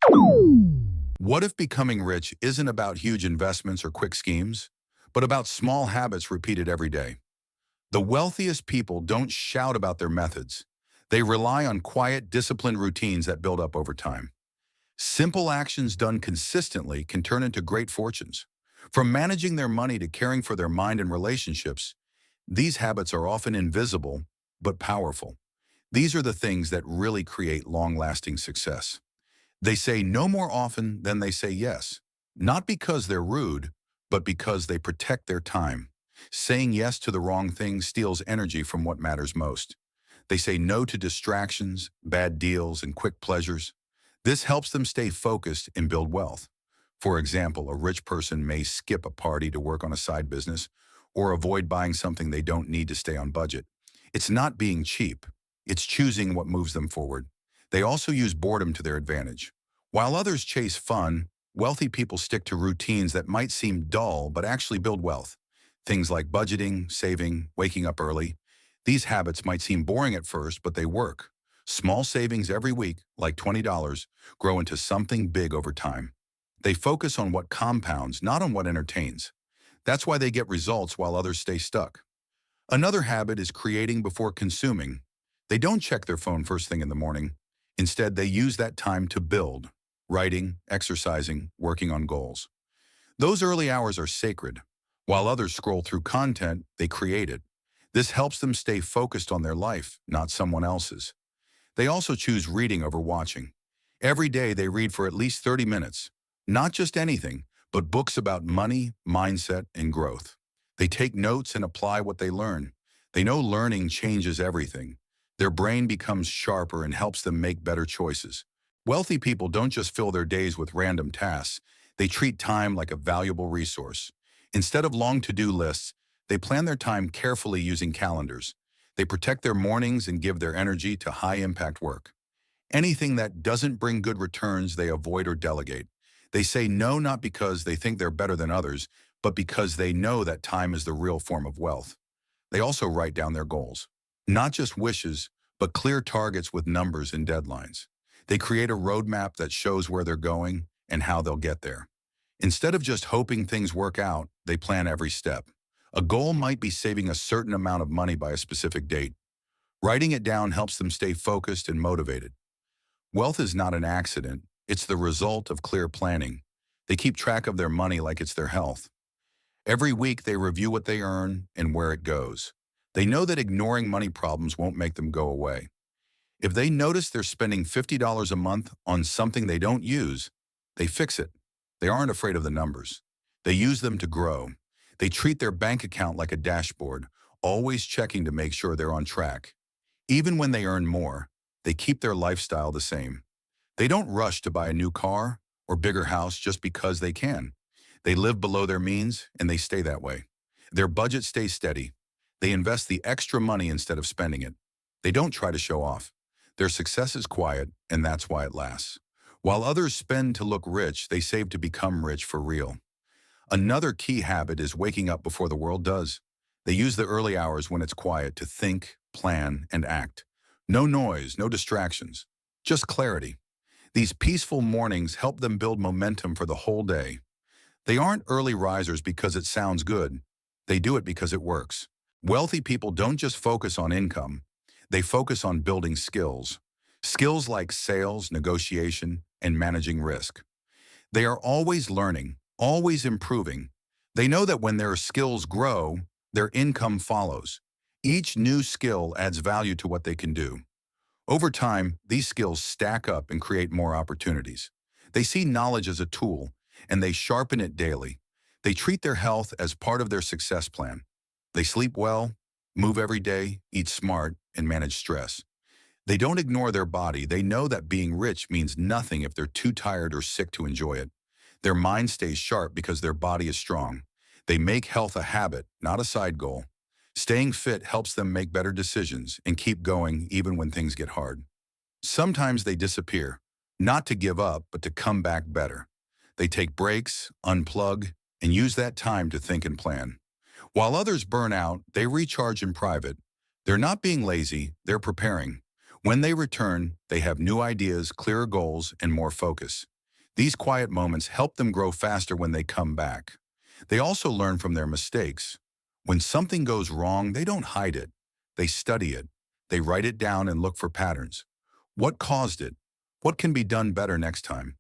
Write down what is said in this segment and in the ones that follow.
What if becoming rich isn't about huge investments or quick schemes, but about small habits repeated every day? The wealthiest people don't shout about their methods. They rely on quiet, disciplined routines that build up over time. Simple actions done consistently can turn into great fortunes. From managing their money to caring for their mind and relationships, these habits are often invisible but powerful. These are the things that really create long-lasting success. They say no more often than they say yes, not because they're rude, but because they protect their time. Saying yes to the wrong thing steals energy from what matters most. They say no to distractions, bad deals, and quick pleasures. This helps them stay focused and build wealth. For example, a rich person may skip a party to work on a side business or avoid buying something they don't need to stay on budget. It's not being cheap. It's choosing what moves them forward. They also use boredom to their advantage. While others chase fun, wealthy people stick to routines that might seem dull but actually build wealth. Things like budgeting, saving, waking up early. These habits might seem boring at first, but they work. Small savings every week, like $20, grow into something big over time. They focus on what compounds, not on what entertains. That's why they get results while others stay stuck. Another habit is creating before consuming. They don't check their phone first thing in the morning. Instead, they use that time to build, writing, exercising, working on goals. Those early hours are sacred. While others scroll through content, they create it. This helps them stay focused on their life, not someone else's. They also choose reading over watching. Every day they read for at least 30 minutes. Not just anything, but books about money, mindset, and growth. They take notes and apply what they learn. They know learning changes everything. Their brain becomes sharper and helps them make better choices. Wealthy people don't just fill their days with random tasks. They treat time like a valuable resource. Instead of long to-do lists, they plan their time carefully using calendars. They protect their mornings and give their energy to high-impact work. Anything that doesn't bring good returns, they avoid or delegate. They say no not because they think they're better than others, but because they know that time is the real form of wealth. They also write down their goals. Not just wishes, but clear targets with numbers and deadlines. They create a roadmap that shows where they're going and how they'll get there. Instead of just hoping things work out, they plan every step. A goal might be saving a certain amount of money by a specific date. Writing it down helps them stay focused and motivated. Wealth is not an accident. It's the result of clear planning. They keep track of their money like it's their health. Every week, they review what they earn and where it goes. They know that ignoring money problems won't make them go away. If they notice they're spending $50 a month on something they don't use, they fix it. They aren't afraid of the numbers. They use them to grow. They treat their bank account like a dashboard, always checking to make sure they're on track. Even when they earn more, they keep their lifestyle the same. They don't rush to buy a new car or bigger house just because they can. They live below their means and they stay that way. Their budget stays steady. They invest the extra money instead of spending it. They don't try to show off. Their success is quiet, and that's why it lasts. While others spend to look rich, they save to become rich for real. Another key habit is waking up before the world does. They use the early hours when it's quiet to think, plan, and act. No noise, no distractions, just clarity. These peaceful mornings help them build momentum for the whole day. They aren't early risers because it sounds good. They do it because it works. Wealthy people don't just focus on income. They focus on building skills. Skills like sales, negotiation, and managing risk. They are always learning, always improving. They know that when their skills grow, their income follows. Each new skill adds value to what they can do. Over time, these skills stack up and create more opportunities. They see knowledge as a tool, and they sharpen it daily. They treat their health as part of their success plan. They sleep well, move every day, eat smart, and manage stress. They don't ignore their body. They know that being rich means nothing if they're too tired or sick to enjoy it. Their mind stays sharp because their body is strong. They make health a habit, not a side goal. Staying fit helps them make better decisions and keep going even when things get hard. Sometimes they disappear, not to give up, but to come back better. They take breaks, unplug, and use that time to think and plan. While others burn out, they recharge in private. They're not being lazy, they're preparing. When they return, they have new ideas, clearer goals, and more focus. These quiet moments help them grow faster when they come back. They also learn from their mistakes. When something goes wrong, they don't hide it. They study it. They write it down and look for patterns. What caused it? What can be done better next time?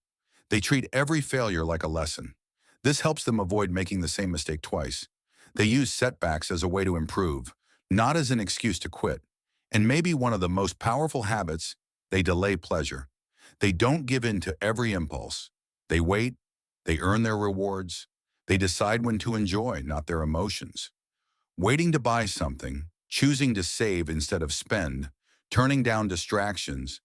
They treat every failure like a lesson. This helps them avoid making the same mistake twice. They use setbacks as a way to improve, not as an excuse to quit. And maybe one of the most powerful habits, they delay pleasure. They don't give in to every impulse. They wait, they earn their rewards, they decide when to enjoy, not their emotions. Waiting to buy something, choosing to save instead of spend, turning down distractions,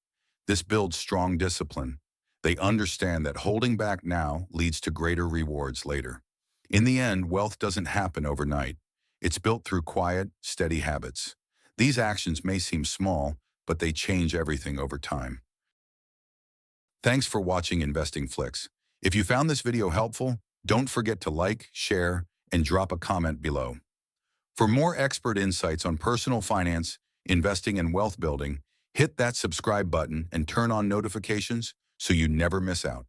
this builds strong discipline. They understand that holding back now leads to greater rewards later. In the end, wealth doesn't happen overnight. It's built through quiet, steady habits. These actions may seem small, but they change everything over time. Thanks for watching InvestingFlix. If you found this video helpful, don't forget to like, share, and drop a comment below. For more expert insights on personal finance, investing, and wealth building, hit that subscribe button and turn on notifications so you never miss out.